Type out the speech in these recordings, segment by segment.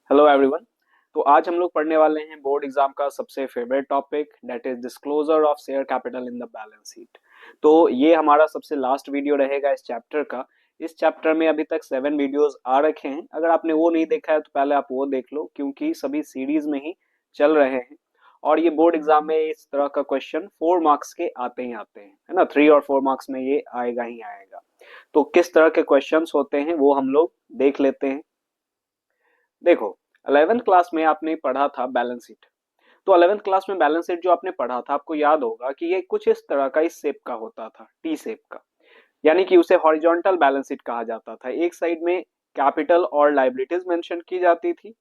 Hello everyone. तो आज हम लोग पढ़ने वाले हैं बोर्ड एग्जाम का सबसे favourite topic, that is disclosure of share capital in the balance sheet. तो ये हमारा सबसे लास्ट वीडियो रहेगा इस चैप्टर का। इस चैप्टर में अभी तक 7 वीडियोस आ रखे हैं। अगर आपने वो नहीं देखा है तो पहले आप वो देख लो, क्योंकि सभी सीरीज में ही चल रहे हैं। और ये बोर्ड एग्जाम में इस तरह का क्वेश्चन 4 मार्क्स के आते ही आते हैं, है ना। 3 और 4 मार्क्स में ये आएगा ही आएगा। तो किस तरह के क्वेश्चंस होते हैं वो हम लोग देख लेते हैं। देखो, 11th क्लास में आपने पढ़ा था बैलेंस शीट। तो 11th क्लास में बैलेंस शीट जो आपने पढ़ा था, आपको याद होगा कि ये कुछ इस तरह का, इस शेप का होता था, टी शेप का। यानी कि उसे हॉरिजॉन्टल बैलेंस शीट कहा जाता था। एक साइड में कैपिटल और लाइबिलिटीज मेंशन की जाती थी,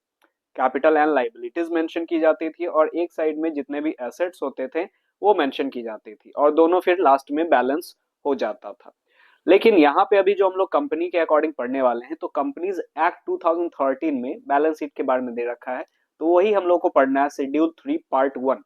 कैपिटल एंड लाइबिलिटीज मेंशन की जाती थी, और एक साइड में जितने भी एसेट्स होते थे वो मेंशन की जाती थी, और दोनों फिर लास्ट में बैलेंस हो जाता था। लेकिन यहाँ पे अभी जो हम लोग कंपनी के अकॉर्डिंग पढ़ने वाले हैं, तो कंपनीज एक्ट 2013 में बैलेंस शीट के बारे में दे रखा है। तो वही हम लोग को पढ़ना है, शेड्यूल 3 पार्ट 1।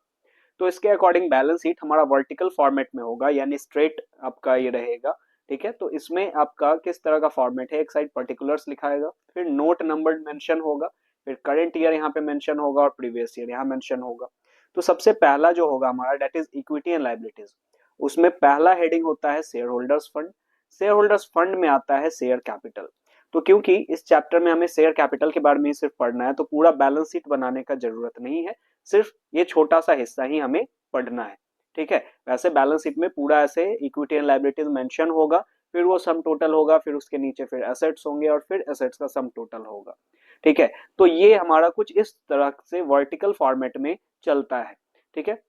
तो इसके अकॉर्डिंग बैलेंस शीट हमारा वर्टिकल फॉर्मेट में होगा, यानी स्ट्रेट आपका ये रहेगा। ठीक है, तो इसमें आपका किस तरह का फॉर्मेट है, एक साइड पर्टिकुलर्स लिखाएगा, फिर नोट नंबर मेंशन होगा, फिर करंट ईयर यहाँ पे मेंशन होगा, और प्रीवियस ईयर यहाँ मेंशन होगा। तो सबसे पहला जो होगा हमारा, debt is equity and liabilities. उसमें पहला हेडिंग होता है shareholders fund. Shareholders fund में आता है शेयर कैपिटल। तो क्योंकि इस चैप्टर में हमें शेयर कैपिटल के बारे में ही सिर्फ पढ़ना है, तो पूरा बैलेंस शीट बनाने का जरूरत नहीं है, सिर्फ ये छोटा सा हिस्सा ही हमें पढ़ना है। ठीक है, वैसे बैलेंस शीट में पूरा ऐसे इक्विटी एंड लाइबिलिटीज मेंशन होगा, फिर वो सम टोटल होगा, फिर उसके नीचे फिर एसेट्स होंगे, और फिर एसेट्स का सम टोटल होगा। ठीक है, तो ये हमारा कुछ इस तरह से वर्टिकल फॉर्मेट में चलता है। ठीक है,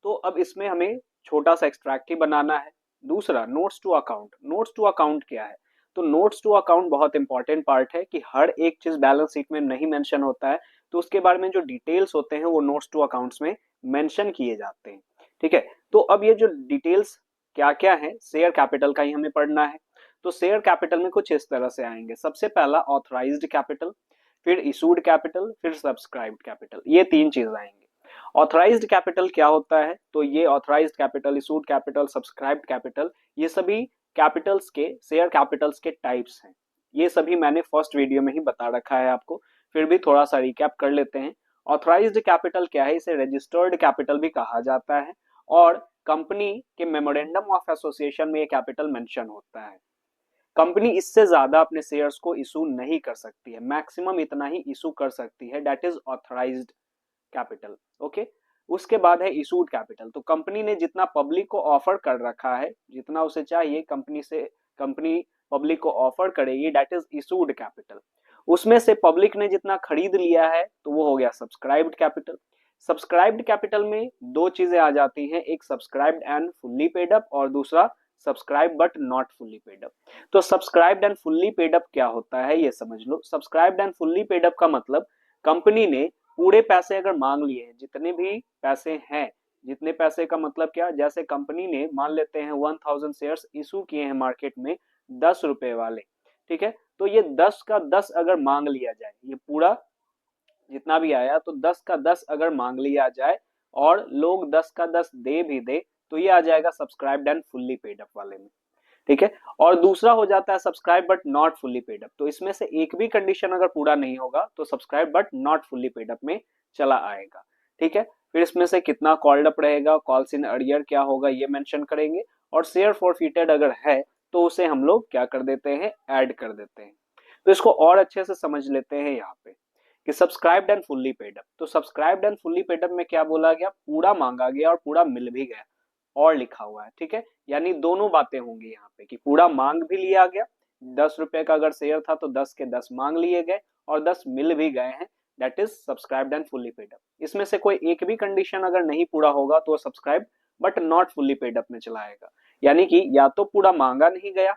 तो अब इसमें हमें छोटा सा एक्सट्रैक्ट ही बनाना है। दूसरा, notes to account. Notes to account क्या है? तो नोट्स टू अकाउंट बहुत इंपॉर्टेंट पार्ट है कि हर एक चीज बैलेंस शीट में नहीं मेंशन होता है, तो उसके बारे में जो डिटेल्स होते हैं वो नोट्स टू अकाउंट्स में मेंशन किए जाते हैं। ठीक है, तो अब ये जो डिटेल्स क्या क्या है, शेयर कैपिटल का ही हमें पढ़ना है। तो शेयर कैपिटल में कुछ इस तरह से आएंगे। सबसे पहला ऑथराइज्ड कैपिटल, फिर इशूड कैपिटल, फिर सब्सक्राइब्ड कैपिटल, ये 3 चीज आएंगे। ऑथराइज्ड कैपिटल क्या होता है? तो ये authorised capital, issued capital, subscribed capital, ये सभी कैपिटल्स के, शेयर कैपिटल्स के टाइप्स हैं। ये सभी मैंने फर्स्ट वीडियो में ही बता रखा है आपको, फिर भी थोड़ा सा रिकैप कर लेते हैं। ऑथराइज्ड कैपिटल क्या है? इसे रजिस्टर्ड कैपिटल भी कहा जाता है, और कंपनी के मेमोरेंडम ऑफ एसोसिएशन में ये कैपिटल मेंशन होता है। कंपनी इससे ज्यादा अपने शेयर्स को इशू नहीं कर सकती है, मैक्सिमम इतना ही इशू कर सकती है, that is authorised capital. Okay, उसके बाद है इशूड कैपिटल। तो कंपनी ने जितना पब्लिक को ऑफर कर रखा है, जितना उसे चाहिए कंपनी से, कंपनी पब्लिक को ऑफर करेगी, दैट इज इशूड कैपिटल। उसमें से पब्लिक ने जितना खरीद लिया है तो वो हो गया सब्सक्राइब्ड कैपिटल। सब्सक्राइब्ड कैपिटल में दो चीजें आ जाती हैं, एक subscribed and fully paid up, और दूसरा subscribe but not fully paid up. तो subscribed and fully paid up क्या होता है ये समझ लो। Subscribed and fully paid up का मतलब, कंपनी ने पूरे पैसे अगर मांग लिए हैं, जितने भी पैसे हैं, जितने पैसे का मतलब क्या, जैसे कंपनी ने मान लेते हैं 1000 शेयर्स इशू किए हैं मार्केट में 10 रुपए वाले। ठीक है, तो ये 10 का 10 अगर मांग लिया जाए, ये पूरा जितना भी आया, तो 10 का 10 अगर मांग लिया जाए और लोग 10 का 10 दे भी दे, तो ये आ जाएगा subscribed and fully paid up वाले में। ठीक है, और दूसरा हो जाता है subscribe but not fully paid up. तो इसमें से एक भी कंडीशन अगर पूरा नहीं होगा तो subscribe but not fully paid up में चला आएगा। ठीक है, फिर इसमें से कितना कॉल्ड अप रहेगा, कॉल्स इन अर्लियर क्या होगा ये मेंशन करेंगे, और शेयर फॉरफिटेड अगर है तो उसे हम लोग क्या कर देते हैं, ऐड कर देते हैं। तो इसको और अच्छे से समझ लेते हैं यहाँ पे कि subscribed and fully paid up. तो subscribed and fully paid up में क्या बोला गया, पूरा मांगा गया और पूरा मिल भी गया, और लिखा हुआ है। ठीक है, यानी दोनों बातें होंगी यहाँ पे कि पूरा मांग भी लिया गया, 10 रुपए का अगर शेयर था तो 10 के 10 मांग लिए गए, और 10 मिल भी गए हैं, that is subscribed and fully paid up. इसमें से कोई एक भी कंडीशन अगर नहीं पूरा होगा तो subscribe but not fully paid up में चला आएगा। यानी कि या तो पूरा मांगा नहीं गया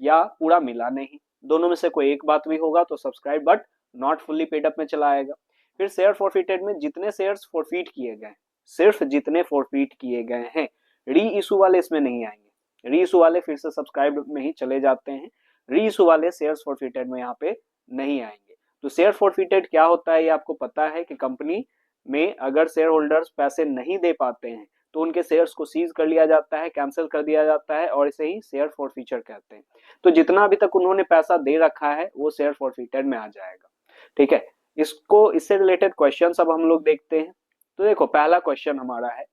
या पूरा मिला नहीं, दोनों में से कोई एक बात भी होगा तो subscribe but not fully paid up में चला आएगा। फिर शेयर फॉरफिटेड में जितने शेयर्स फॉरफिट किए गए, सिर्फ जितने फॉरफिट किए गए हैं, री इशू वाले इसमें नहीं आएंगे। री इशू वाले फिर से सब्सक्राइब में ही चले जाते हैं, री इशू वाले शेयर्स फॉरफिटेड में यहाँ पे नहीं आएंगे। तो शेयर फॉरफिटेड क्या होता है ये आपको पता है कि कंपनी में अगर शेयर होल्डर्स पैसे नहीं दे पाते हैं तो उनके शेयर्स को सीज कर लिया जाता है, कैंसिल कर दिया जाता है, और इसे ही शेयर फॉरफीचर कहते हैं। तो जितना अभी तक उन्होंने पैसा दे रखा है वो शेयर फॉरफिटेड में आ जाएगा। ठीक है, इसको इससे रिलेटेड क्वेश्चन अब हम लोग देखते हैं। तो देखो पहला क्वेश्चन हमारा है,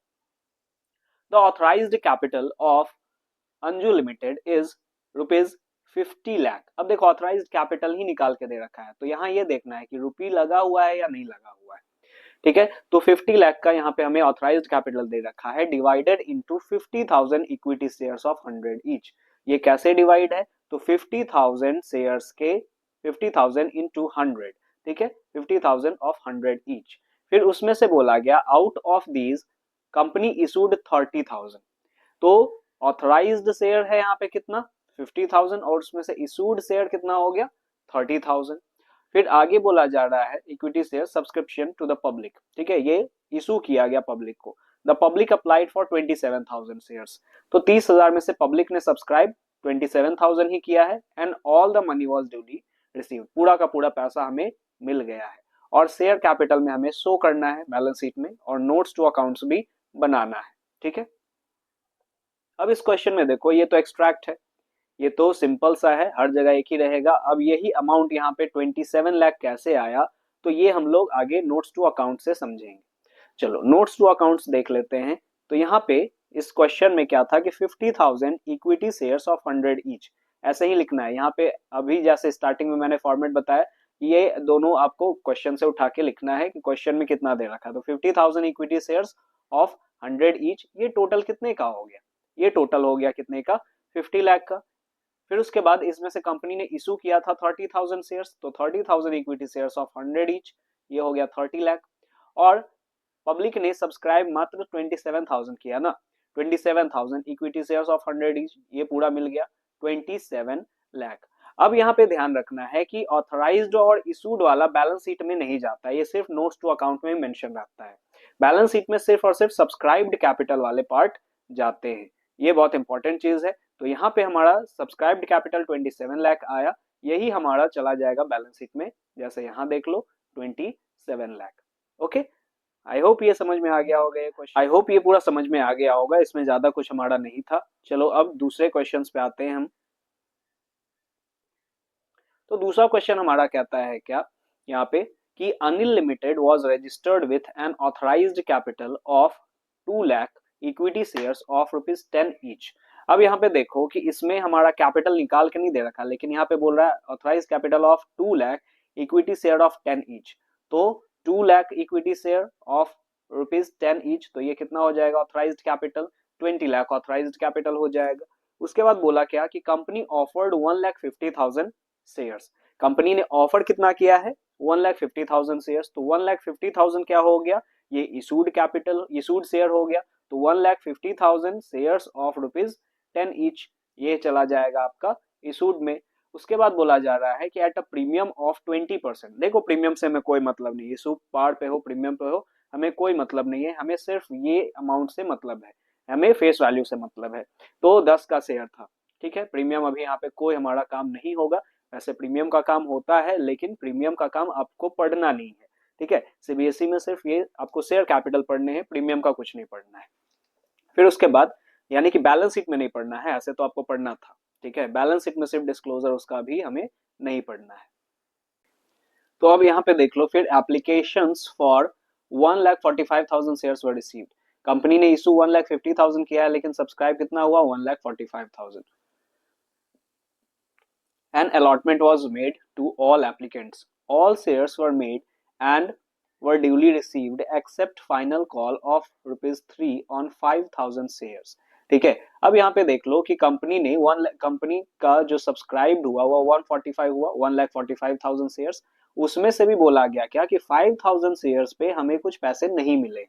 the authorised capital of Anju limited is rupees 50 lakh. अब देखो ऑथराइज्ड कैपिटल ही निकाल के दे रखा है, तो यहाँ ये देखना है कि रुपी लगा हुआ है या नहीं लगा हुआ है। ठीक है, तो 50 लाख का यहाँ पे हमें ऑथराइज्ड कैपिटल दे रखा है, divided into 50,000 equity shares of 100 each. ये कैसे डिवाइड है, तो 50,000 शेयर्स के 50,000 इंटू 100, ठीक है, 50,000 ऑफ 100 ईच। फिर उसमें से बोला गया out of these company issued 30,000। तो ऑथराइज्ड शेयर है यहाँ पे कितना 50,000 और उसमें से इशूड शेयर कितना हो गया 30,000। फिर आगे बोला जा रहा है equity share subscription to the public, ठीक है, ये इशू किया गया पब्लिक को। The public applied for 27,000 shares, तो 30,000 में से पब्लिक ने सब्सक्राइब 27,000 ही किया है, and all the money was duly received, पूरा का पूरा पैसा हमें मिल गया है। और शेयर कैपिटल में हमें शो करना है बैलेंस शीट में, और नोट्स टू अकाउंट्स भी बनाना है। ठीक है, अब इस क्वेश्चन में देखो ये तो एक्सट्रैक्ट है, ये तो सिंपल सा है, हर जगह एक ही रहेगा। अब यही अमाउंट यहाँ पे 27 लाख कैसे आया, तो ये हम लोग आगे नोट्स टू अकाउंट से समझेंगे। चलो नोट्स टू अकाउंट्स देख लेते हैं। तो यहाँ पे इस क्वेश्चन में क्या था कि 50,000 इक्विटी शेयर्स ऑफ 100 ईच, ऐसे ही लिखना है यहाँ पे। अभी जैसे स्टार्टिंग में मैंने फॉर्मेट बताया, ये दोनों आपको क्वेश्चन से उठा के लिखना है कि क्वेश्चन में कितना दे रखा है। तो 50,000 इक्विटी शेयर्स ऑफ 100 ईच, ये टोटल कितने का हो गया, ये टोटल हो गया कितने का 50 लाख का। फिर उसके बाद इसमें से कंपनी ने इशू किया था 30,000 शेयर्स, तो 30,000 इक्विटी शेयर्स ऑफ 100 ईच, ये हो गया 30 लाख। और पब्लिक ने सब्सक्राइब मात्र 27,000 किया ना, 27,000 इक्विटी शेयर्स ऑफ 100 ईच, ये पूरा मिल गया 27 लाख। अब यहाँ पे ध्यान रखना है कि ऑथराइज्ड और इशूड वाला बैलेंस शीट में नहीं जाता, ये सिर्फ नोट्स टू अकाउंट में मेंशन रहता है। बैलेंस शीट में सिर्फ और सिर्फ सब्सक्राइब्ड कैपिटल वाले पार्ट जाते हैं, ये बहुत इंपॉर्टेंट चीज है। तो यहाँ पे हमारा सब्सक्राइब्ड कैपिटल 27 लाख आया, यही हमारा चला जाएगा बैलेंस शीट में, जैसे यहाँ देख लो 27 लाख। ओके, आई होप ये समझ में आ गया होगा, ये क्वेश्चन आई होप ये पूरा समझ में आ गया होगा, इसमें ज्यादा कुछ हमारा नहीं था। चलो अब दूसरे क्वेश्चंस पे आते हैं हम। तो दूसरा क्वेश्चन हमारा कहता है क्या यहाँ पे कि Anil limited was registered with an authorised capital of 2 lakh equity shares of ₹10 each. अब यहाँ पे देखो कि इसमें हमारा कैपिटल निकाल के नहीं दे रखा, लेकिन यहाँ पे बोल रहा है authorised capital of 2 lakh equity share of 10 each. तो 2 lakh equity share of ₹10 each, तो ये कितना हो जाएगा authorised capital, 20 lakh authorised capital हो जाएगा। उसके बाद बोला क्या कि कंपनी ऑफर्ड 1,50,000 शेयर्स, कंपनी ने ऑफर कितना किया है 1,50,000 शेयर्स, तो 1,50,000 क्या हो गया, ये इशूड कैपिटल इशूड शेयर हो गया। तो 1,50,000 शेयर्स ऑफ ₹10 ईच, ये चला जाएगा आपका इशूड में। उसके बाद बोला जा रहा है कि एट अ प्रीमियम ऑफ 20%। देखो प्रीमियम से हमें कोई मतलब नहीं, इशू पार पे हो प्रीमियम पे हो हमें कोई मतलब नहीं है, हमें सिर्फ ये अमाउंट से मतलब है, हमें फेस वैल्यू से मतलब है। तो 10 का शेयर था, ठीक है, प्रीमियम अभी यहाँ पे कोई हमारा काम नहीं होगा। वैसे प्रीमियम का काम होता है, लेकिन प्रीमियम का काम आपको पढ़ना नहीं है, ठीक है, सीबीएसई में सिर्फ ये आपको शेयर कैपिटल पढ़ने हैं, प्रीमियम का कुछ नहीं पढ़ना है। फिर उसके बाद यानी कि बैलेंस शीट में नहीं पढ़ना है, ऐसे तो आपको पढ़ना था, ठीक है, बैलेंस शीट में सिर्फ डिस्क्लोजर उसका भी हमें नहीं पढ़ना है। तो अब यहाँ पे देख लो, फिर applications for 1,45,000 shares were received, company ने इशू 1,50,000 किया है, लेकिन सब्सक्राइब कितना हुआ 1,45,000। An allotment was made to all applicants. All shares were made and were duly received except final call of ₹3 on 5,000 shares. ठीक है, अब यहाँ पे देख लो कि कंपनी ने कंपनी का जो सब्सक्राइब हुआ वो 145 हुआ 1,45,000 शेयर्स, उसमें से भी बोला गया क्या कि 5,000 शेयर्स पे हमें कुछ पैसे नहीं मिले।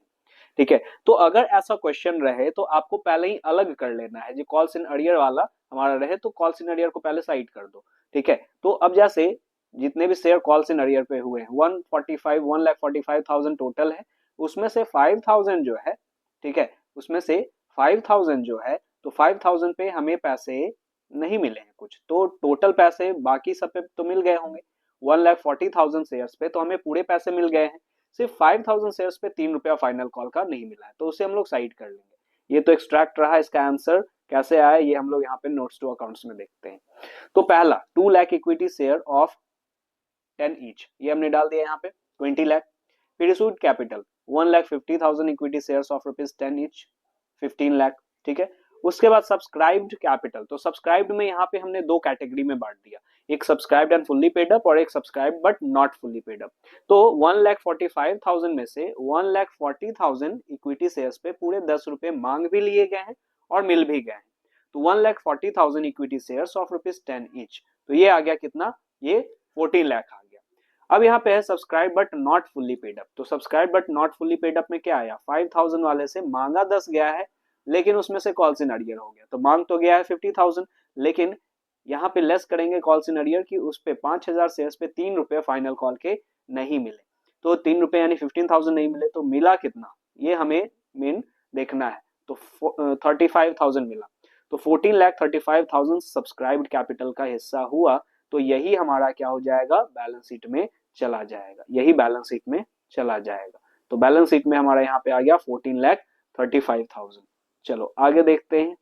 ठीक है, तो अगर ऐसा क्वेश्चन रहे तो आपको पहले ही अलग कर लेना है, जो कॉल्स इन अरियर वाला हमारा रहे तो कॉल्स इन अरियर को पहले साइड कर दो। ठीक है, तो अब जैसे जितने भी शेयर कॉल्स इन अरियर पे हुए हैं 1,45,000 टोटल है, उसमें से 5,000 जो है, ठीक है, उसमें से 5,000 जो है, तो 5,000 पे हमें पैसे नहीं मिले हैं कुछ, तो टोटल पैसे बाकी सब पे तो मिल गए होंगे। 1,40,000 शेयर्स पे तो हमें पूरे पैसे मिल गए हैं, सिर्फ 5,000 शेयर्स पे ₹3 फाइनल कॉल का नहीं मिला है, तो उसे हम लोग साइड कर लेंगे। ये तो एक्सट्रैक्ट रहा, इसका आंसर कैसे आया ये हम लोग यहाँ पे नोट्स टू अकाउंट्स में देखते हैं। तो पहला 2 lakh equity share of 10 each, ये हमने डाल दिया यहाँ पे 20 लाख। फिर issued capital 1,50,000 equity shares of rupees 10 each 15 lakh, ठीक है। उसके बाद सब्सक्राइब्ड कैपिटल, तो सब्सक्राइब्ड में यहाँ पे हमने दो कैटेगरी में बांट दिया, एक subscribed and fully paid up और एक subscribed but not fully paid up. तो 1,45,000 में से 1,40,000 इक्विटी शेयर्स पे पूरे 10 रुपए मांग भी लिए गए हैं और मिल भी गए हैं। तो 1,40,000 equity shares of rupees 10 each, तो ये आ गया कितना, ये 14 लाख आ गया। अब यहाँ पे है subscribe but not fully paid up, तो subscribe but not fully paid up में क्या आया, 5,000 वाले से मांगा 10 गया है, लेकिन उसमें से कॉल्स इन अरियर हो गया, तो मांग तो गया है 50,000, लेकिन यहाँ पे लेस करेंगे कॉल्स इन अरियर की, उस पे 5,000 शेयर्स पे 3 रुपए फाइनल कॉल के नहीं मिले, तो 3 रुपए यानी 15,000 नहीं मिले, तो मिला कितना, ये हमें मेन देखना है। तो 35,000 मिला, तो 14,35,000 सब्सक्राइब्ड कैपिटल का हिस्सा हुआ, तो यही हमारा क्या हो जाएगा, बैलेंस शीट में चला जाएगा, यही बैलेंस शीट में चला जाएगा। तो बैलेंस शीट में हमारा यहाँ पे आ गया 14,35,000। चलो आगे देखते हैं,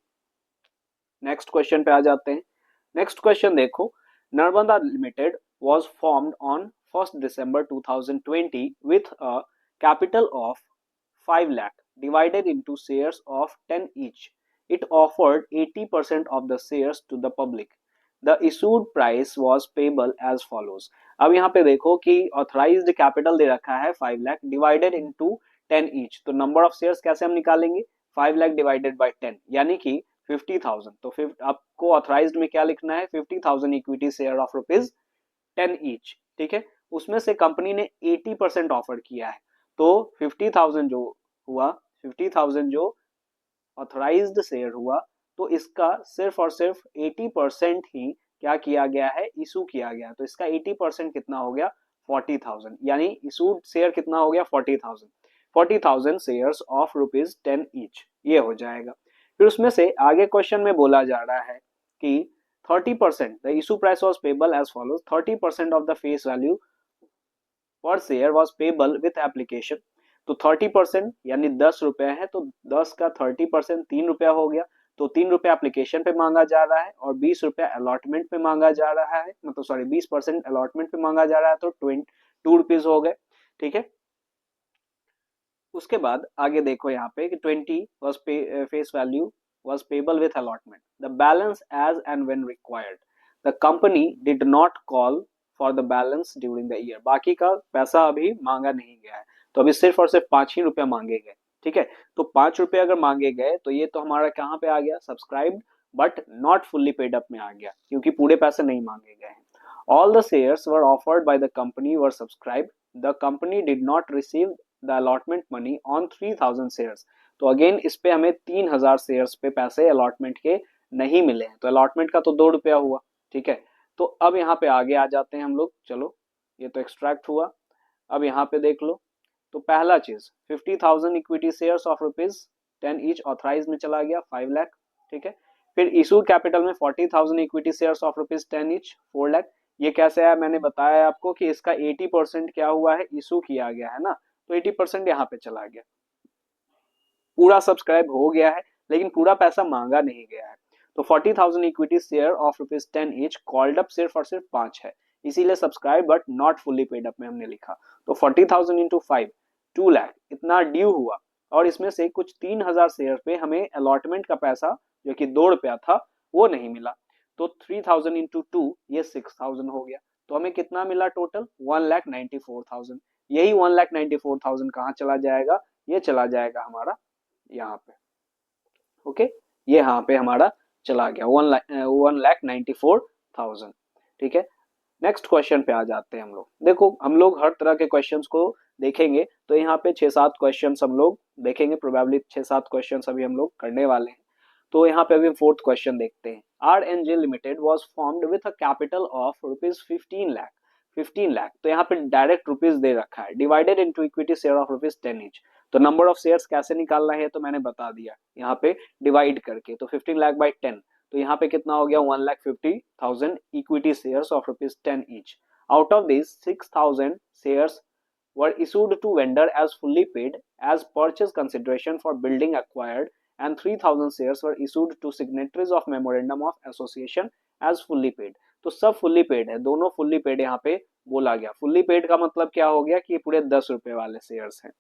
नेक्स्ट क्वेश्चन पे आ जाते हैं। नेक्स्ट क्वेश्चन देखो, Narmada limited was formed on 1st December 2020 with a capital of 5 lakh divided into shares of 10 each. It offered 80% of the shares to the public. The issued price was payable as follows. अब यहाँ पे देखो कि authorised capital दे रखा है 5 lakh divided into 10 each, तो number of shares कैसे हम निकालेंगे, 5 लाख डिवाइडेड बाय 10 यानी कि 50,000, तो आपको ऑथराइज्ड में क्या लिखना है, 50,000 equity share of rupees 10 each, ठीक है। उसमें से कंपनी ने 80% ऑफर किया है, तो 50,000 जो हुआ, 50,000 जो ऑथराइज्ड शेयर हुआ, तो इसका सिर्फ और सिर्फ 80% ही क्या किया गया है, इशू किया गया, तो इसका 80% कितना हो गया, 40,000, यानी इशूड शेयर कितना हो गया, 40,000 शेयर्स ऑफ रुपीज 10 ईच, ये हो जाएगा। फिर उसमें से आगे क्वेश्चन में बोला जा रहा है कि 30% the issue price was payable as follows, 30% of the face value per share was payable with application, तो 30% यानी 10 रुपए है, तो 10 का 30% 3 रुपया हो गया, तो 3 रुपया एप्लीकेशन पे मांगा जा रहा है और 20 रुपया अलॉटमेंट पे मांगा जा रहा है, मतलब सॉरी 20% अलॉटमेंट पे मांगा जा रहा है, तो 2 रुपीज हो गए, ठीक है। उसके बाद आगे देखो यहाँ पे कि 20 was face value was payable with allotment, the balance as and when required, the company did not call for the balance during the year, बाकी का पैसा अभी मांगा नहीं गया है, तो अभी सिर्फ और सिर्फ 5 ही रुपया मांगे गए, ठीक है। तो 5 रुपये अगर मांगे गए तो ये तो हमारा कहाँ पे आ गया, subscribed but not fully paid up में आ गया, क्योंकि पूरे पैसे नहीं मांगे गए हैं। All the shares were offered by the company were subscribed, the company did not receive the allotment money on 3,000 shares, तो अगेन इस पे हमें 3,000 शेयर्स पे पैसे अलॉटमेंट के नहीं मिले हैं, तो अलॉटमेंट का तो 2 रुपया हुआ, ठीक है। तो अब यहाँ पे आगे आ जाते हैं हम लोग, चलो ये तो एक्सट्रैक्ट हुआ, अब यहाँ पे देख लो, तो पहला चीज 50,000 equity shares of rupees 10 each authorise में चला गया 5 लाख, ठीक है। फिर इशूड कैपिटल में 40,000 equity shares of rupees 10 each 4 lakh, ये कैसे आया, मैंने बताया आपको कि इसका 80% क्या हुआ है, इशू किया गया है ना, तो 80% यहाँ पे चला गया, पूरा सब्सक्राइब हो गया है लेकिन पूरा पैसा मांगा नहीं गया है, तो 40,000 equity share of rupees 10 each called up सिर्फ और सिर्फ 5 है, इसीलिए subscribe but not fully paid up में हमने लिखा, तो 40,000 इंटू 5 2 लाख इतना ड्यू हुआ, और इसमें से कुछ 3,000 शेयर पे हमें अलॉटमेंट का पैसा जो कि 2 रुपया था वो नहीं मिला, तो 3,000 इंटू 2 ये 6,000 हो गया, तो हमें कितना मिला टोटल 1,94,000, यही 1,94,000 कहाँ चला जाएगा, ये चला जाएगा हमारा यहाँ पे, ओके, ये यहाँ पे हमारा चला गया 1,94,000, ठीक है। नेक्स्ट क्वेश्चन पे आ जाते हैं हम लोग, देखो हम लोग हर तरह के क्वेश्चंस को देखेंगे, तो यहाँ पे 6-7 क्वेश्चंस हम लोग देखेंगे, प्रोबेबली 6-7 क्वेश्चंस अभी हम लोग करने वाले हैं, तो यहाँ पे अभी 4th क्वेश्चन देखते हैं। RNG limited was formed with a capital of rupees 15 lakh, तो यहाँ पे डायरेक्ट रुपीज दे रखा है, divided into equity share of rupees 10 each, तो नंबर ऑफ शेयर्स कैसे निकालना है तो मैंने बता दिया, यहाँ पे डिवाइड करके, तो 15 लाख बाई 10, तो यहाँ पे कितना हो गया 1,50,000 equity shares of rupees 10 each, out of this 6,000 shares were issued to vendor as fully paid as purchase consideration for building acquired, and 3,000 shares were issued to signatories of memorandum of association as fully paid, तो सब fully paid है, दोनों fully paid यहाँ पे बोला गया। Fully paid का मतलब क्या हो गया कि ये पूरे 10 रुपए वाले शेयर्स हैं।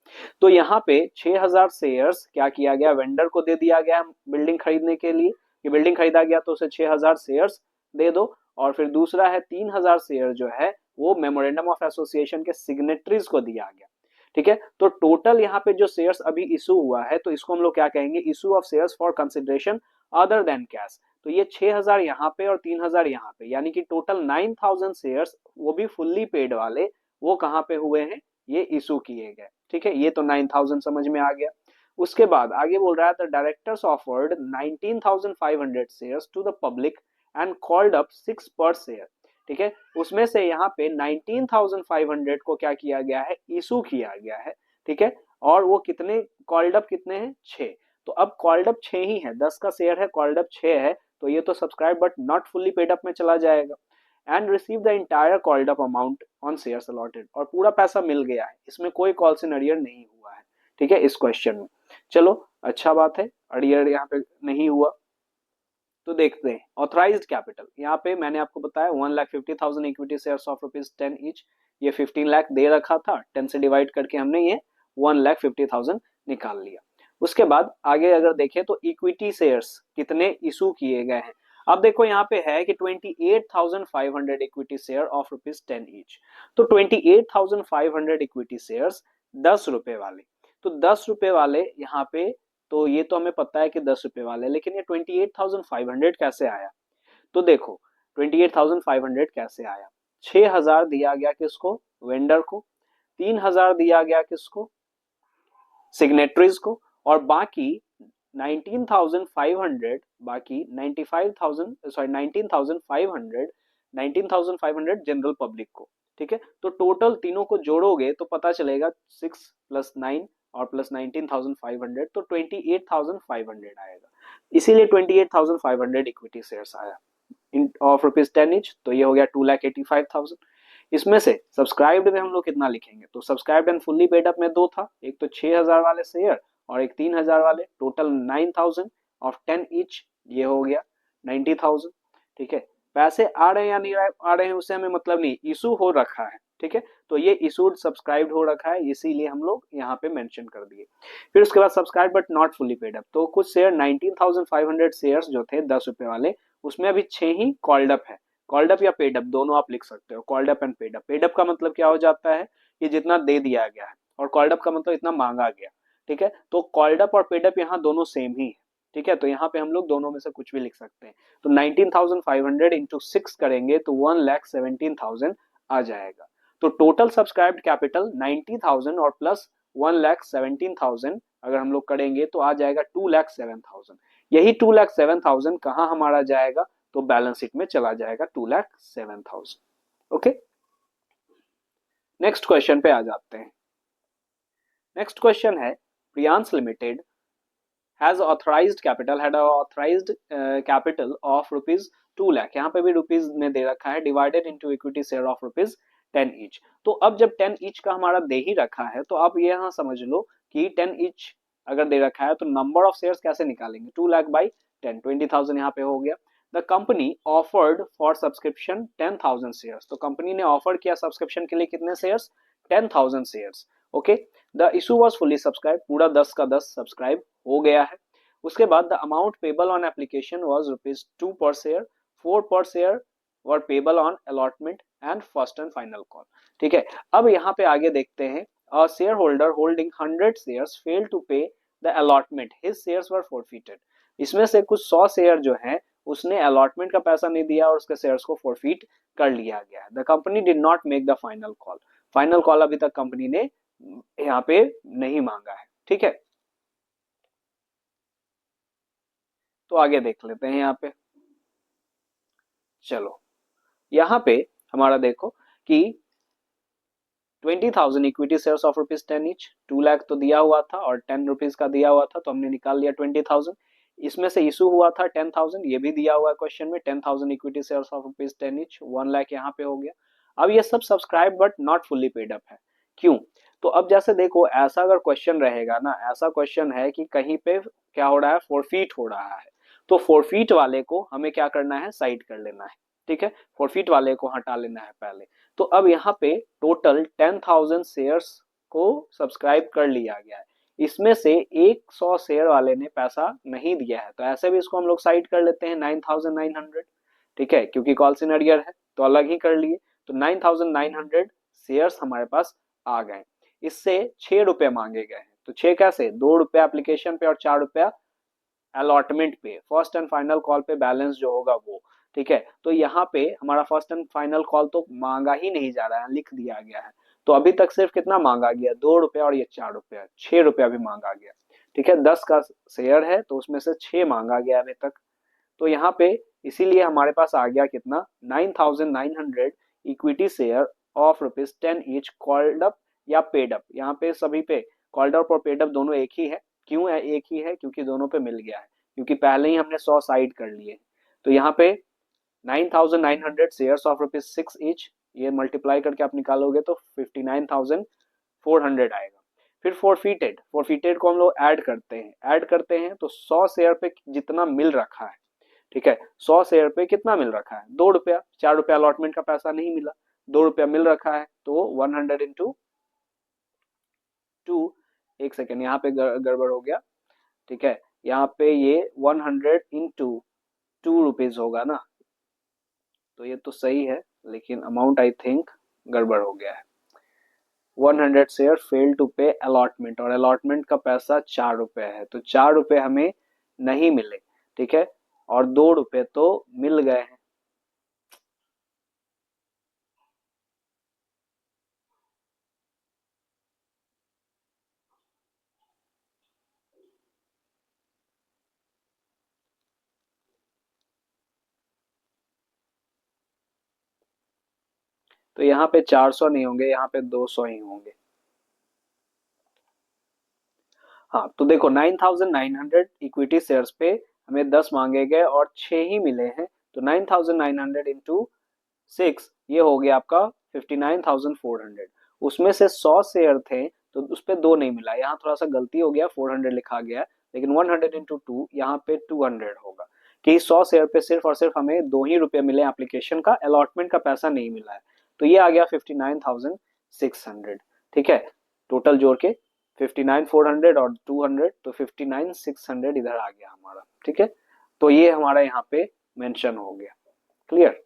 तो यहाँ पे 6000 शेयर्स क्या किया गया, वेंडर को दे दिया गया बिल्डिंग खरीदने के लिए, कि बिल्डिंग खरीदा गया तो उसे 6000 शेयर्स दे दो। और फिर दूसरा है 3000 शेयर जो है वो मेमोरेंडम ऑफ एसोसिएशन के सिग्नेटरीज को दिया गया। ठीक है, तो टोटल यहाँ पे जो शेयर्स अभी इशू हुआ है तो इसको हम लोग क्या कहेंगे, issue of shares for consideration other than cash. तो ये 6000 यहाँ पे और 3000 यहाँ पे, यानी कि टोटल 9000 शेयर्स, वो भी फुल्ली पेड वाले, वो कहाँ पे हुए हैं, ये इशू किए गए। ठीक है, ये तो 9000 समझ में आ गया। उसके बाद आगे बोल रहा है the directors offered 19500 shares to the public and called up 6 per share. ठीक है, उसमें से यहाँ पे 19500 को क्या किया गया है, इशू किया गया है। ठीक है, और वो कितने कॉल्ड अप कितने हैं, 6। तो अब कॉल्ड अप 6 ही है, 10 का शेयर है, कॉल्ड अप 6 है, तो ये तो subscribe but not fully paid up में चला जाएगा। And receive the entire called up amount on shares allotted, और पूरा पैसा मिल गया है, इसमें कोई कॉल्स इन अरियर नहीं हुआ है। ठीक है, इस क्वेश्चन में चलो अच्छा बात है, अरियर यहाँ पे नहीं हुआ। तो देखते हैं ऑथराइज्ड कैपिटल, यहाँ पे मैंने आपको बताया 1,50,000 इक्विटी शेयर्स ऑफ ₹10 ईच, ये 15 लाख दे रखा था, 10 से डिवाइड करके हमने ये 1,50,000 निकाल लिया। उसके बाद आगे अगर देखें तो इक्विटी शेयर्स कितने इशू किए गए हैं। अब देखो यहाँ पे है कि 28,500 इक्विटी शेयर ऑफ ₹10 ईच। तो 28,500 इक्विटी शेयर्स 10 रुपए वाले, तो 10 रुपए वाले यहाँ पे, तो ये तो हमें पता है कि 10 रुपए वाले, लेकिन ये 28,500 कैसे आया। तो देखो 28,500 कैसे आया, 6000 दिया गया किसको, वेंडर को, 3000 दिया गया किसको, सिग्नेटरीज को, और बाकी 19,500, बाकी 95,000 सॉरी 19,500 जनरल पब्लिक को। ठीक है, तो टोटल तीनों को जोड़ोगे तो पता चलेगा 6 + 9 और प्लस 19,500, तो 28,500 आएगा। इसीलिए 28,500 इक्विटी शेयर्स आया ऑफ ₹10 ईच, तो ये हो गया 2,85,000। इसमें से सब्सक्राइब्ड में हम लोग कितना लिखेंगे, तो subscribed and fully paid up में दो था, एक तो 6000 वाले शेयर और एक 3000 वाले, टोटल 9000 ऑफ 10 ईच, ये हो गया 90,000। ठीक है, पैसे आ रहे हैं या नहीं आ रहे हैं उससे हमें मतलब नहीं, इशू हो रखा है। ठीक है, तो ये इशूड सब्सक्राइब्ड हो रखा है, इसीलिए हम लोग यहाँ पे मेंशन कर दिए। फिर उसके बाद subscribe but not fully paid up, तो कुछ शेयर 19,500 शेयर्स जो थे 10 रुपए वाले, उसमें अभी 6 ही कॉल्ड अप है। कॉल्ड अप या पेड अप दोनों आप लिख सकते हो, called up and paid up. Paid up का मतलब क्या हो जाता है, ये जितना दे दिया गया है, और कॉल्ड अप का मतलब इतना मांगा गया। ठीक है, तो कॉल्ड अप और पेड अप यहाँ दोनों सेम ही है। ठीक है, तो यहाँ पे हम लोग दोनों में से कुछ भी लिख सकते हैं। तो 19,500 इंटू 6 करेंगे तो 1,17,000 आ जाएगा। तो टोटल सब्सक्राइब्ड कैपिटल 90,000 और प्लस 1,17,000 अगर हम लोग करेंगे तो आ जाएगा 2,07,000। यही 2,07,000 कहाँ हमारा जाएगा, तो बैलेंस शीट में चला जाएगा 2,07,000। ओके, नेक्स्ट क्वेश्चन पे आ जाते हैं। नेक्स्ट क्वेश्चन है Priyansh limited has authorised capital, had authorised capital of ₹2 lakh, यहाँ पे भी रुपीज में दे रखा है, divided into equity share of ₹10 each. तो अब जब 10 ईच का हमारा दे ही रखा है तो आप ये यहाँ समझ लो कि 10 ईच अगर दे रखा है तो नंबर ऑफ शेयर्स कैसे निकालेंगे, 2 लाख बाई 10, 20,000 यहाँ पे हो गया। The company offered for subscription 10,000 shares, तो कंपनी ने ऑफर किया सब्सक्रिप्शन के लिए कितने shares, 10,000 shares. Okay, the issue was fully subscribe, पूरा 10 का 10 सब्सक्राइब हो गया है। उसके बाद the amount payable on application was ₹2 per share, 4 per share were payable on allotment and first and final call. ठीक है, अब यहाँ पे आगे देखते हैं, a share holder holding 100 shares fail to pay the allotment, his shares were forfeited. इसमें से कुछ 100 शेयर जो है उसने अलॉटमेंट का पैसा नहीं दिया और उसके शेयर्स को फोरफिट कर लिया गया है। The company did not make the final call, final call अभी तक कंपनी ने यहाँ पे नहीं मांगा है। ठीक है, तो आगे देख लेते हैं यहाँ पे। चलो यहाँ पे हमारा देखो कि 20,000 equity shares of ₹10 each, 2 lakh तो दिया हुआ था और 10 रुपीज का दिया हुआ था, तो हमने निकाल लिया 20,000। इसमें से इशू हुआ था 10,000, ये भी दिया हुआ है क्वेश्चन में, 10,000 equity shares of ₹10 each, 1 lakh यहाँ पे हो गया। अब ये सब subscribe but not fully paid up है, क्यों, तो अब जैसे देखो ऐसा अगर क्वेश्चन रहेगा ना, ऐसा क्वेश्चन है कि कहीं पे क्या हो रहा है, फोरफीट हो रहा है, तो फोरफीट वाले को हमें क्या करना है, साइड कर लेना है। ठीक है, फोरफीट वाले को हटा लेना है पहले। तो अब यहाँ पे टोटल 10,000 शेयर्स को सब्सक्राइब कर लिया गया है, इसमें से 100 शेयर वाले ने पैसा नहीं दिया है, तो ऐसे भी इसको हम लोग साइड कर लेते हैं 9,900। ठीक है, क्योंकि कॉल सिनेरियर है तो अलग ही कर लिए। तो 9,900 शेयर्स हमारे पास आ गए। इससे 6 रुपए मांगे गए हैं, तो 6 कैसे, 2 रुपया एप्लीकेशन पे और 4 रुपया अलॉटमेंट पे, फर्स्ट एंड फाइनल कॉल पे बैलेंस जो होगा वो। ठीक है, तो यहाँ पे हमारा फर्स्ट एंड फाइनल कॉल तो मांगा ही नहीं जा रहा है, लिख दिया गया है। तो अभी तक सिर्फ कितना मांगा गया, 2 रुपया, और ये 4 रुपया, 6 रुपया भी मांगा गया। ठीक है, 10 का शेयर है तो उसमें से 6 मांगा गया अभी तक। तो यहाँ पे इसीलिए हमारे पास आ गया कितना, 9,900 equity share of ₹10 each called up या पेड अप। यहाँ पे सभी पे कॉल्ड अप और पेड अप दोनों एक ही है। क्यों है एक ही है, क्योंकि दोनों पे मिल गया है, क्योंकि पहले ही हमने 100 साइड कर लिए। तो यहाँ पे 9,900 शेयर्स ऑफ ₹6 ईच, ये मल्टीप्लाई करके आप निकालोगे तो 59,400 आएगा। फिर फोरफीटेड, फोरफीटेड को हम लोग ऐड करते हैं तो 100 शेयर पे जितना मिल रखा है। ठीक है, 100 शेयर पे कितना मिल रखा है, 2 रुपया, 4 रुपया अलॉटमेंट का पैसा नहीं मिला, 2 रुपया मिल रखा है, तो 100 इंटू 2, एक सेकेंड यहाँ पे गड़बड़ हो गया। ठीक है, यहाँ पे ये 100 इंटू 2 रुपीज होगा ना, तो ये तो सही है, लेकिन अमाउंट आई थिंक गड़बड़ हो गया है। 100 शेयर फेल टू पे अलॉटमेंट, और अलॉटमेंट का पैसा 4 रुपए है, तो 4 रुपए हमें नहीं मिले। ठीक है, और 2 रुपए तो मिल गए हैं। तो यहाँ पे 400 नहीं होंगे, यहाँ पे 200 ही होंगे। हाँ, तो देखो 9,900 इक्विटी शेयर्स पे हमें 10 मांगे गए और 6 ही मिले हैं, तो 9,900 इंटू 6, ये हो गया आपका 59,400। उसमें से 100 शेयर थे तो उस पे 2 नहीं मिला, यहाँ थोड़ा सा गलती हो गया, 400 लिखा गया, लेकिन 100 इंटू 2 यहाँ पे 200 होगा, कि 100 शेयर पे सिर्फ और सिर्फ हमें 2 ही रुपए मिले एप्लीकेशन का, अलॉटमेंट का पैसा नहीं मिला है। तो ये आ गया 59,600। ठीक है, टोटल जोड़ के 59,400 और 200, तो 59,600 इधर आ गया हमारा। ठीक है, तो ये हमारा यहाँ पे मेंशन हो गया। क्लियर।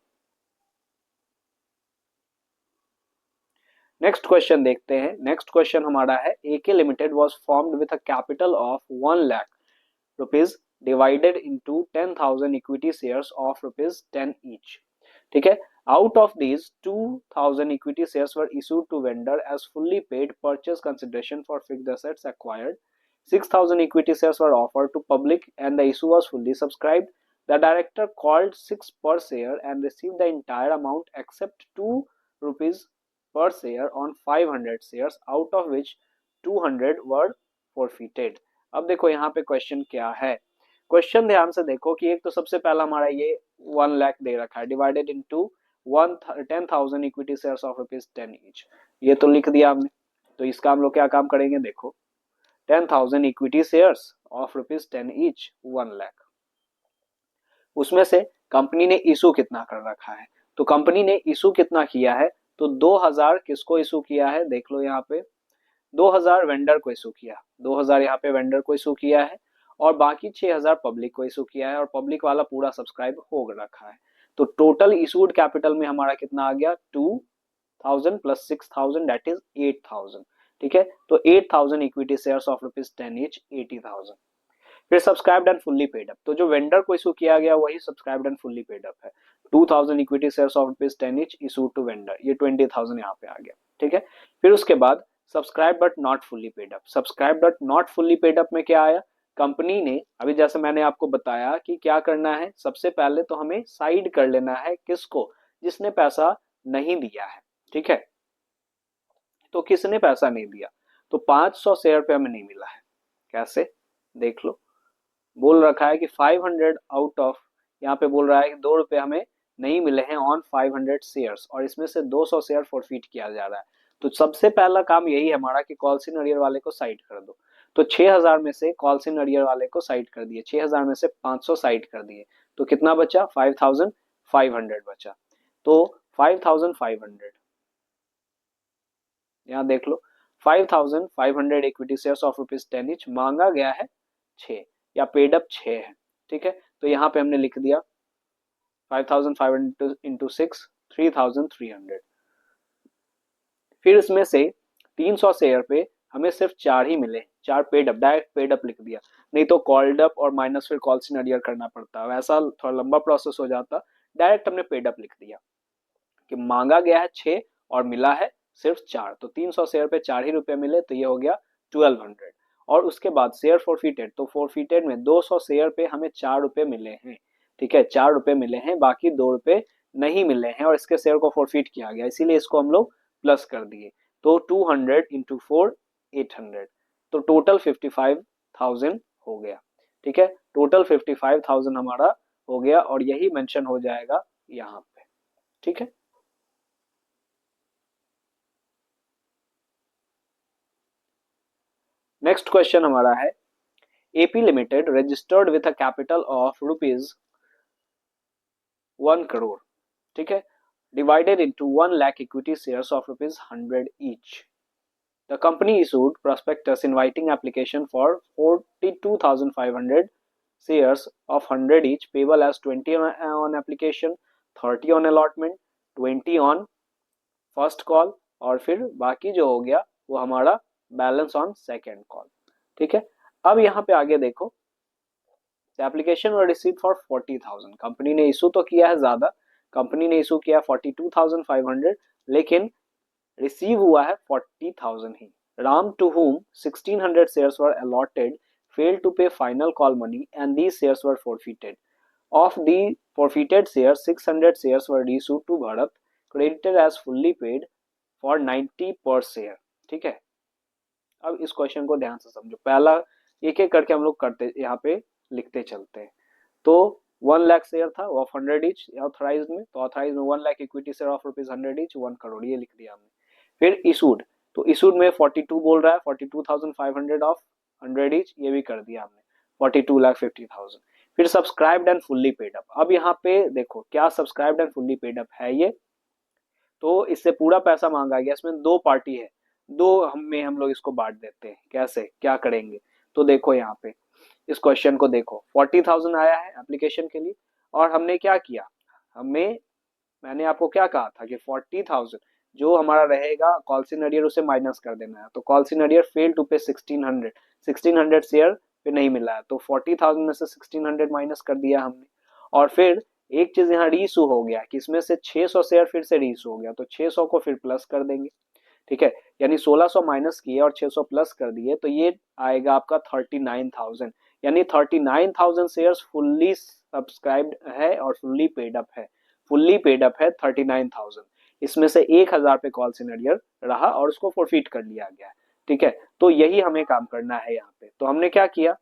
नेक्स्ट क्वेश्चन देखते हैं। नेक्स्ट क्वेश्चन हमारा है, AK limited was formed with a capital of 1 lakh rupees divided into 10,000 equity shares of ₹10 each. ठीक है, out of these 2,000 equity shares were issued to vendor as fully paid purchase consideration for fixed assets acquired. 6,000 equity shares were offered to public and the issue was fully subscribed. The director called 6 per share and received the entire amount except 2 rupees per share on 500 shares, out of which 200 were forfeited. अब देखो यहाँ पे question क्या है। Question ध्यान से देखो कि एक तो सबसे पहला हमारा ये 1 लाख दे रखा है, divided into 10,000 equity shares of ₹10 each, ये तो लिख दिया हमने। तो इसका हम लोग क्या काम करेंगे, देखो 10,000 equity shares of ₹10 each, 1 lakh, उसमें से कंपनी ने इशू कितना कर रखा है, तो कंपनी ने इशू कितना किया है, तो 2,000 किसको इशू किया है, देख लो यहाँ पे 2,000 वेंडर को इशू किया, 2,000 यहाँ पे वेंडर को इशू किया है, और बाकी 6,000 पब्लिक को इशू किया है, और पब्लिक वाला पूरा सब्सक्राइब हो रखा है। तो टोटल इशूड कैपिटल में हमारा कितना आ गया, 2,000 प्लस 6,000 दैट इज 8,000। ठीक है, तो 8,000 इक्विटी शेयर्स ऑफ ₹10 ईच, 80,000। फिर subscribed and fully paid up, तो जो वेंडर को इशू किया गया वही subscribed and fully paid up है। 2,000 equity shares of ₹10 each issue to vendor, ये 20,000 यहाँ पे आ गया। ठीक है, फिर उसके बाद subscribe but not fully paid up, subscribe but not fully paid up में क्या आया, कंपनी ने अभी जैसे मैंने आपको बताया कि क्या करना है, सबसे पहले तो हमें साइड कर लेना है किसको, जिसने पैसा नहीं दिया है। ठीक है, तो किसने पैसा नहीं दिया, तो 500 शेयर पे हमें नहीं मिला है, कैसे देख लो, बोल रखा है कि 500 आउट ऑफ, यहाँ पे बोल रहा है कि 2 रुपए हमें नहीं मिले हैं ऑन 500 शेयर्स, और इसमें से 200 शेयर फॉरफिट किया जा रहा है। तो सबसे पहला काम यही है हमारा कि कॉल्स इन अरियर वाले को साइड कर दो। तो 6,000 में से कॉल्स इन अरियर वाले को साइड कर दिए, 6,000 में से 500 साइड कर दिए, तो कितना बचा, 5,500 बचा। तो 5,500 यहाँ देख लो 5500 इक्विटी शेयर्स ऑफ ₹10 ईच, मांगा गया है 6 या पेड अप 6 है। ठीक है, तो यहाँ पे हमने लिख दिया 5500 इंटू 6 3300। फिर इसमें से 300 शेयर पे हमें सिर्फ 4 ही मिले, 4 paid up, direct paid up लिख दिया, नहीं तो कॉल्ड अप और माइनस फिर कॉल सिनेरियर करना पड़ता, वैसा थोड़ा लंबा प्रोसेस हो जाता। डायरेक्ट हमने पेड अप लिख दिया कि मांगा गया है 6 और मिला है सिर्फ 4, तो 300 शेयर पे 4 ही रुपए मिले, तो ये हो गया 1200। और उसके बाद शेयर फॉरफिटेड, तो फॉरफिटेड में 200 शेयर पे हमें 4 रुपए मिले हैं। ठीक है, 4 रुपए मिले हैं, बाकी 2 रुपए नहीं मिले हैं और इसके शेयर को फॉरफिट किया गया, इसीलिए इसको हम लोग प्लस कर दिए। तो 200 इंटू 4 800, तो टोटल 55,000 हो गया। ठीक है, टोटल 55,000 हमारा हो गया और यही मेंशन हो जाएगा यहाँ पे। ठीक है, नेक्स्ट क्वेश्चन हमारा है, AP limited registered with a capital of ₹1 crore। ठीक है, divided into 1 lakh equity shares of ₹100 each. The company issued prospectus inviting application for 42,500 shares of 100 each, payable as 20 on application, 30 on allotment, 20 on first call और फिर बाकी जो हो गया वो हमारा बैलेंस ऑन सेकेंड कॉल। ठीक है, अब यहाँ पे आगे देखो, application were receive for 40,000, company ने इशू तो किया है ज्यादा, कंपनी ने इशू किया 42,500, लेकिन रिसीव हुआ है 40,000 ही। Ram to whom 1600 shares were allotted failed to pay final call money and these shares were forfeited. Of the forfeited shares, 600 shares were reissued to Bharat, credited as fully paid for 90 per share। ठीक है, अब इस question को ध्यान से समझो, पहला एक एक करके हम लोग करते यहाँ पे लिखते चलते हैं। तो 1 लाख शेयर था ऑफ 100 ईच ऑथराइज्ड में, तो ऑथराइज्ड में 1 lakh equity share of ₹100 each, 1 crore, ये लिख दिया हमने। फिर इशूड, तो इशूड में 42 बोल रहा है, 42,500 ऑफ 100 ईच, ये भी कर दिया हमने 42,50,000। फिर subscribed and fully paid up, अब यहाँ पे देखो क्या subscribed and fully paid up है ये, तो इससे पूरा पैसा मांगा गया, इसमें दो पार्टी है, दो में हम लोग इसको बांट देते हैं। कैसे क्या करेंगे, तो देखो यहाँ पे इस क्वेश्चन को देखो, 40,000 आया है एप्लीकेशन के लिए और हमने क्या किया, हमें मैंने आपको क्या कहा था कि 40,000 जो हमारा रहेगा कॉल सिनेरियर उसे माइनस कर देना है, तो कॉल सिनेरियर फेल टू पे 1600 शेयर पे नहीं मिला है, तो 40,000 में से 1600 माइनस कर दिया हमने। और फिर एक चीज यहाँ रीइशू हो गया कि इसमें से 600 शेयर फिर से रीइशू हो गया, तो 600 को फिर प्लस कर देंगे। ठीक है, यानी 1600 माइनस किए और 600 प्लस कर दिए, तो ये आएगा आपका 39,000, यानी 39,000 शेयर्स फुल्ली सब्सक्राइब्ड है और फुल्ली पेड अप है। फुल्ली पेड अप है 39,000, इसमें से 1,000 पे कॉल सिनेरियर रहा और उसको फॉरफिट कर लिया गया। ठीक है, तो यही हमें काम करना है यहाँ पे। तो हमने क्या किया,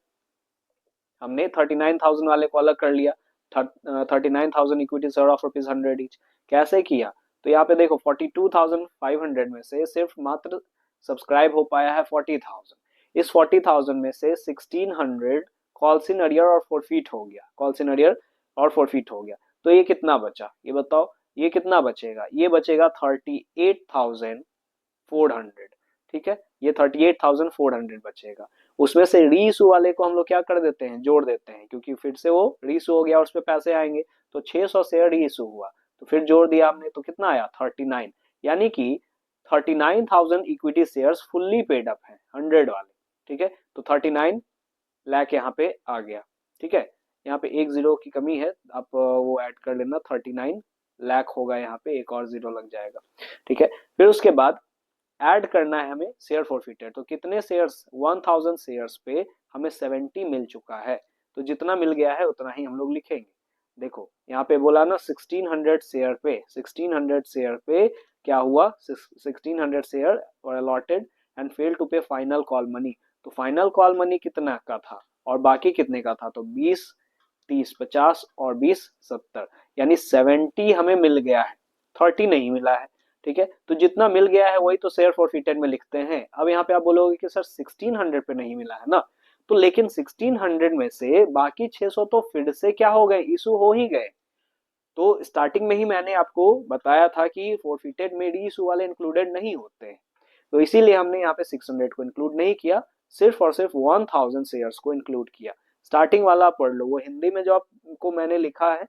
हमने 39,000 वाले को अलग कर लिया, 39,000 इक्विटी शेयर ऑफ ₹100 ईच। कैसे किया, तो यहाँ पे देखो 42,500 में से सिर्फ मात्र सब्सक्राइब हो पाया है 40,000, इस 40,000 में से 1600 कॉल सिनेरियर और फॉरफिट हो गया, कॉल सिनेरियर और फॉरफिट हो गया, तो ये कितना बचा, ये बताओ, ये कितना बचेगा, ये बचेगा 38,400। ठीक है, ये 38,400 बचेगा, उसमें से रीइशू वाले को हम लोग क्या कर देते हैं, जोड़ देते हैं, क्योंकि फिर से वो रीइशू हो गया और उस पर पैसे आएंगे, तो 600 शेयर रीइशू हुआ, तो फिर जोड़ दिया हमने, तो कितना आया 39, यानी कि 39,000 equity shares fully paid up है 100 वाले। ठीक है, तो 39 लाख यहाँ पे आ गया। ठीक है, यहाँ पे एक जीरो की कमी है, आप वो ऐड कर लेना, 39 लाख होगा, यहाँ पे एक और जीरो लग जाएगा। ठीक है, फिर उसके बाद ऐड करना है हमें शेयर फॉरफिटेड, तो कितने शेयर्स, 1000 शेयर्स पे हमें 70 मिल चुका है, तो जितना मिल गया है उतना ही हम लोग लिखेंगे। देखो यहाँ पे बोला ना 1600 शेयर पे, 1600 शेयर पे क्या हुआ, 1600 शेयर और अलॉटेड एंड फेल टू पे फाइनल कॉल मनी, तो फाइनल कॉल मनी कितना का था और बाकी कितने का था, तो 20 30 50 और 20 70, यानी 70 हमें मिल गया है, 30 नहीं मिला है। ठीक है, तो जितना मिल गया है वही तो शेयर फॉरफिटेड में लिखते हैं। अब यहाँ पे आप बोलोगे कि सर 1600 पे नहीं मिला है ना, तो लेकिन 1600 में से बाकी 600 तो फिर से क्या हो गए, इशू हो ही गए। तो स्टार्टिंग में ही मैंने आपको बताया था कि फॉरफिटेड में री इशू वाले इंक्लूडेड नहीं होते हैं, तो इसीलिए हमने यहाँ पे 600 को इंक्लूड नहीं किया, सिर्फ और सिर्फ 1000 शेयर्स को इंक्लूड किया। स्टार्टिंग वाला आप पढ़ लो, वो हिंदी में जो आपको मैंने लिखा है,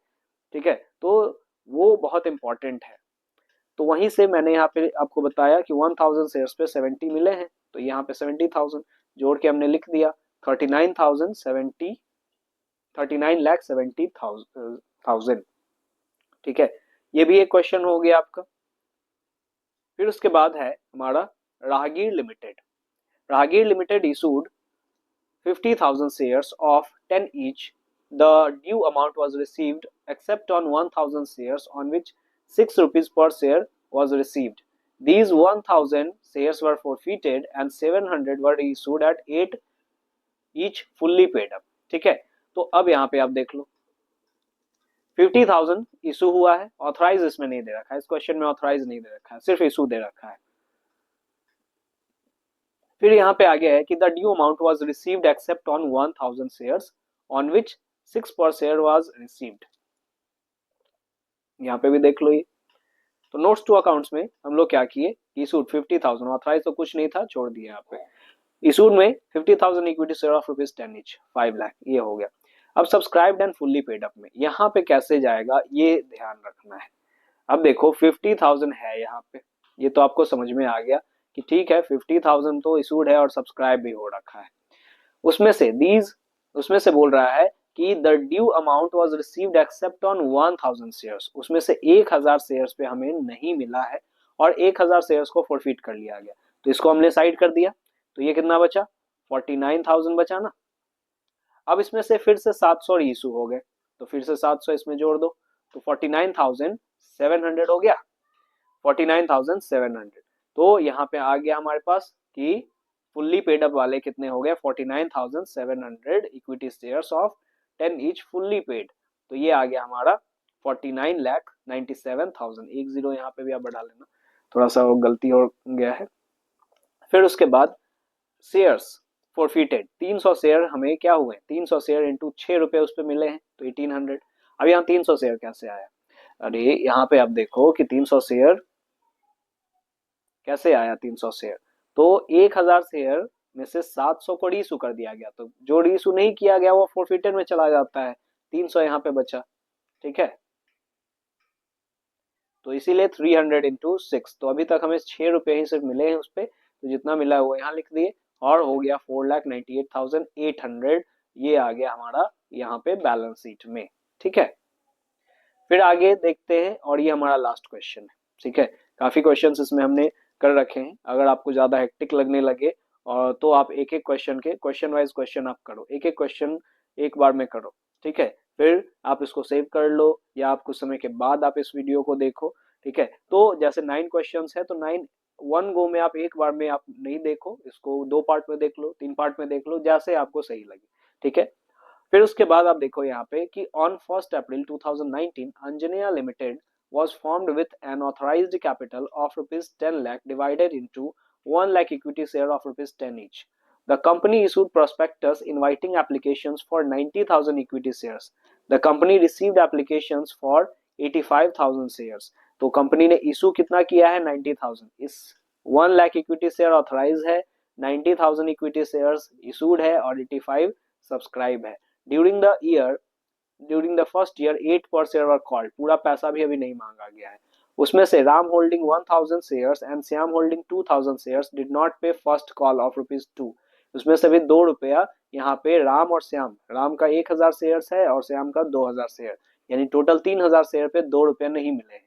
ठीक है, तो वो बहुत इंपॉर्टेंट है। तो वहीं से मैंने यहाँ पे आपको बताया कि 1000 शेयर्स पे 70 मिले हैं, तो यहाँ पे 70,000 जोड़ के हमने लिख दिया 39,070, 39,70,000। ठीक है, ये भी एक क्वेश्चन हो गया आपका। फिर उसके बाद है हमारा राहगीर लिमिटेड। राहगीर limited issued 50,000 shares of 10 each. The due amount was received except on 1,000 shares on which 6 rupees per share was received. These 1,000 shares were forfeited and 700 were issued at 8 each fully paid up. ठीक है, तो अब यहाँ पे आप देख लो 50,000 issue हुआ है, ऑथराइज इसमें नहीं दे रखा है, इस क्वेश्चन में ऑथराइज नहीं दे रखा है, सिर्फ इशू दे रखा है। फिर यहाँ पे आगे है कि the due amount was received except on 1000 shares on which 6 per share was received. यहाँ पे भी देख लो ये। तो नोट्स टू अकाउंट्स में हम लोग क्या किए, इशूड 50,000, ऑथराइज तो कुछ नहीं था, छोड़ दिया यहाँ पे। इशूड में 50,000 equity share of rupees 10 each, 5 lakh, ये हो गया। अब subscribed and fully paid up में यहाँ पे कैसे जाएगा ये ध्यान रखना है। अब देखो 50,000 है यहाँ पे, ये तो आपको समझ में आ गया कि ठीक है 50,000 तो इशूड है और सब्सक्राइब भी हो रखा है। उसमें से बोल रहा है कि the due amount was received except on 1000 shares, उसमें से 1000 शेयर्स पे हमें नहीं मिला है और 1000 शेयर्स को फॉरफिट कर लिया गया, तो इसको हमने साइड कर दिया। तो ये कितना बचा, 49,000 बचा ना। अब इसमें से फिर से 700 इशू हो गए, तो फिर से 700 इसमें जोड़ दो, तो 49,700 हो गया, 49,700। तो यहाँ पे आ गया हमारे पास कि फुल्ली पेड अप वाले कितने हो गए, 49,700 equity shares of 10 each fully paid. तो ये आ गया हमारा 49,97,000। एक जीरो यहाँ पे भी आप बढ़ा लेना, थोड़ा सा वो गलती हो गया है। फिर उसके बाद शेयर्स फॉरफिटेड, 300 शेयर हमें क्या हुए, 300 शेयर इंटू 6 रुपए उस पर मिले हैं, तो 1800। अब यहाँ 300 शेयर कैसे आया, अरे यहाँ पे आप देखो कि 300 शेयर कैसे आया। 300 शेयर तो 1000 शेयर में से 700 को रीइशू कर दिया गया, तो जो रीइशू नहीं किया गया वो फॉरफिटेड में चला जाता है, 300 यहाँ पे बचा। ठीक है, तो इसीलिए 300 इंटू 6, तो अभी तक हमें 6 रुपए ही सिर्फ मिले हैं उस पर, तो जितना मिला है वो यहाँ लिख दिए और हो गया 4,98,800। ये आ गया हमारा यहाँ पे बैलेंस शीट में। ठीक है, फिर आगे देखते हैं और ये हमारा लास्ट क्वेश्चन है। ठीक है, काफी क्वेश्चंस इसमें हमने कर रखे हैं, अगर आपको ज्यादा हेक्टिक लगने लगे और तो आप एक एक क्वेश्चन के क्वेश्चन वाइज क्वेश्चन आप करो, एक एक क्वेश्चन एक बार में करो। ठीक है, फिर आप इसको सेव कर लो या आप कुछ समय के बाद आप इस वीडियो को देखो। ठीक है, तो जैसे 9 क्वेश्चंस है तो 9 वन गो में आप एक बार में आप नहीं देखो, इसको 2 पार्ट में देख लो, 3 पार्ट में देख लो, जैसे आपको सही लगे। ठीक है, फिर उसके बाद आप देखो यहाँ पे कि on 1 April 2019 Anjaniya limited was formed with an authorized capital of rupees 10 lakh divided into 1 lakh equity share of rupees 10 each. The company issued prospectus inviting applications for 90,000 equity shares. The company received applications for 85,000 shares. तो company ने issue कितना किया है, 90,000। इस 1 lakh equity share authorise है, 90,000 equity shares issued है और 85 subscribe है। ड्यूरिंग द फर्स्ट ईयर 8 पर शेयर वर कॉल्ड, पूरा पैसा भी अभी नहीं मांगा गया है। उसमें से Ram holding 1000 shares and Shyam holding 2000 shares did not पे फर्स्ट कॉल ऑफ ₹2। उसमें से भी 2 रुपया यहाँ पे राम और श्याम, राम का 1000 शेयर्स है और श्याम का 2000 शेयर, यानी टोटल 3000 शेयर पे 2 रुपया नहीं मिले हैं।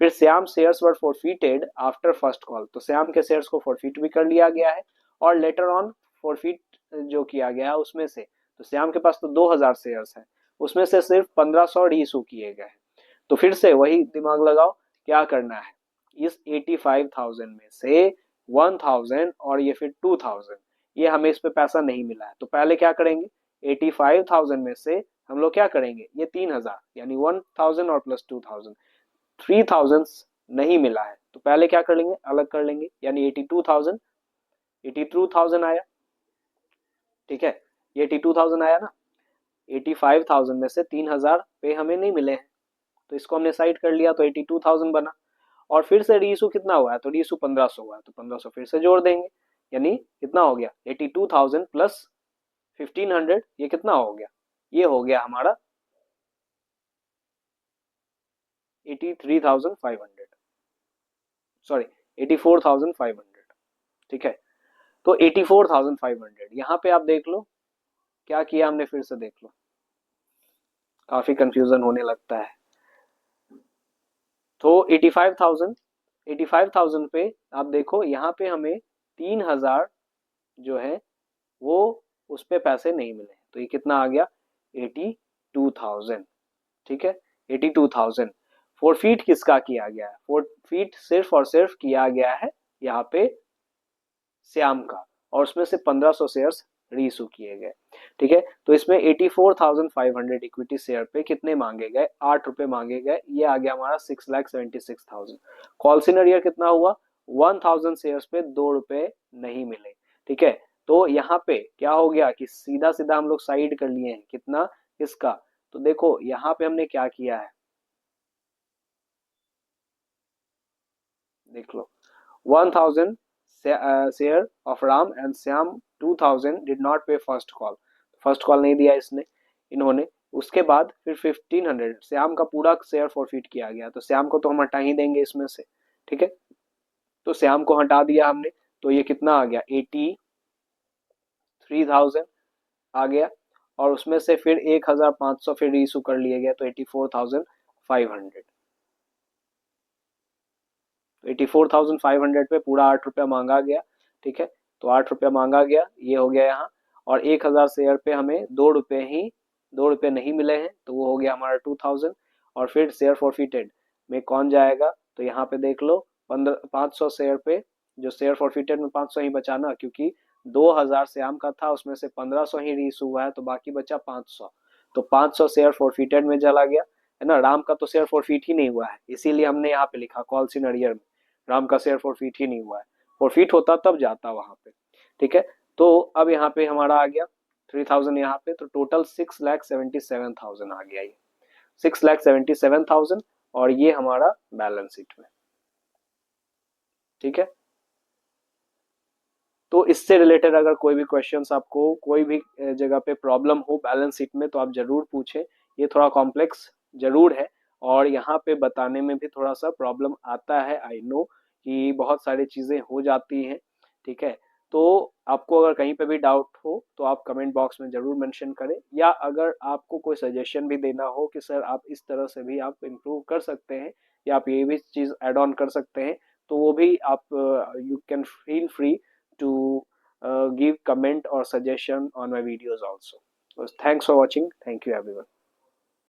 फिर श्याम शेयर्स वर फॉरफिटेड आफ्टर फर्स्ट कॉल, तो श्याम के शेयर्स को फॉरफिट भी कर लिया गया है और लेटर ऑन फॉरफिट जो किया गया है उसमें से, तो श्याम के पास तो 2000 शेयर्स है, उसमें से सिर्फ 1500 रीइशू किए गए हैं। तो फिर से वही दिमाग लगाओ क्या करना है, इस 85,000 में से 1000 और ये फिर 2000, ये हमें इस पे पैसा नहीं मिला है, तो पहले क्या करेंगे, 85,000 में से हम लोग क्या करेंगे, ये 3000 यानी 1000 और प्लस 2000, 3000 नहीं मिला है, तो पहले क्या कर लेंगे, अलग कर लेंगे, यानी 82,000 आया। ठीक है, ये 82,000 आया ना, 85,000 में से 3000 पे हमें नहीं मिले हैं, तो इसको हमने साइड कर लिया, तो 82,000 बना। और फिर से रीइशू कितना हुआ है, तो रीइशू 1500 हुआ है, तो 1500 फिर से जोड़ देंगे, यानी कितना हो गया 82,000 प्लस 1500, ये कितना हो गया, ये हो गया हमारा 83,500, सॉरी 84,500। ठीक है, तो 84,500 यहाँ पे आप देख लो क्या किया हमने, फिर से देख लो, काफी कंफ्यूजन होने लगता है। तो 85,000 पे आप देखो, यहाँ पे हमें 3,000 जो है वो उस पे पैसे नहीं मिले, तो ये कितना आ गया 82,000। ठीक है, 82,000 फोरफीट किसका किया गया है, फोरफीट सिर्फ और सिर्फ किया गया है यहाँ पे श्याम का, और उसमें से 1500 शेयर्स रीइशू किए गए। ठीक है, तो इसमें 84,500 इक्विटी शेयर पे कितने मांगे गए, 8 रुपए मांगे गए, ये आ गया हमारा 6,76,000। कॉल सिनरियर कितना हुआ, 1,000 शेयर्स पे 2 रुपए नहीं मिले। ठीक है, तो यहाँ पे क्या हो गया कि सीधा सीधा हम लोग साइड कर लिए हैं कितना इसका, तो देखो यहाँ पे हमने क्या किया है, देख लो 1,000 share of Ram and Shyam 2,000 did not पे फर्स्ट कॉल, फर्स्ट कॉल नहीं दिया इसने इन्होंने। उसके बाद फिर 1,500 श्याम का पूरा शेयर फॉरफिट किया गया, तो श्याम को तो हम हटा ही देंगे इसमें से। ठीक है, तो श्याम को हटा दिया हमने, तो ये कितना आ गया 83,000 आ गया, और उसमें से फिर 1,500 फिर इशू कर लिए गए, तो 84,500। 84,500 पे पूरा 8 रुपया मांगा गया। ठीक है, तो 8 रुपया मांगा गया, ये हो गया यहाँ, और 1,000 शेयर पे हमें 2 रुपये ही, 2 रुपये नहीं मिले हैं, तो वो हो गया हमारा 2,000। और फिर शेयर फॉरफिटेड में कौन जाएगा, तो यहाँ पे देख लो 500 शेयर पे, जो शेयर फॉरफिटेड में 500 ही बचा ना, क्योंकि 2,000 श्याम का था, उसमें से 1,500 ही रीइशू हुआ है, तो बाकी बचा 500, तो 500 शेयर फॉरफिटेड में चला गया, है ना। राम का तो शेयर फॉरफिट ही नहीं हुआ है, इसीलिए हमने यहाँ पे लिखा कॉल सिनरियर में राम का शेयर फॉरफिट ही नहीं हुआ है, फॉरफिट होता तब जाता वहां पे। ठीक है, तो अब यहाँ पे हमारा आ गया 3,000 यहाँ पे, तो टोटल 6,77,000 आ गया, ये 6,77,000, और ये हमारा बैलेंस शीट में। ठीक है, तो इससे रिलेटेड अगर कोई भी क्वेश्चंस आपको कोई भी जगह पे प्रॉब्लम हो बैलेंस शीट में, तो आप जरूर पूछें, ये थोड़ा कॉम्प्लेक्स जरूर है, और यहाँ पे बताने में भी थोड़ा सा प्रॉब्लम आता है, आई नो कि बहुत सारी चीजें हो जाती हैं। ठीक है, तो आपको अगर कहीं पे भी डाउट हो तो आप कमेंट बॉक्स में जरूर मेंशन करें, या अगर आपको कोई सजेशन भी देना हो कि सर आप इस तरह से भी आप इम्प्रूव कर सकते हैं, या आप ये भी चीज ऐड ऑन कर सकते हैं, तो वो भी आप you can feel free to give comment or suggestion on my videos also. So thanks for watching. Thank you everyone.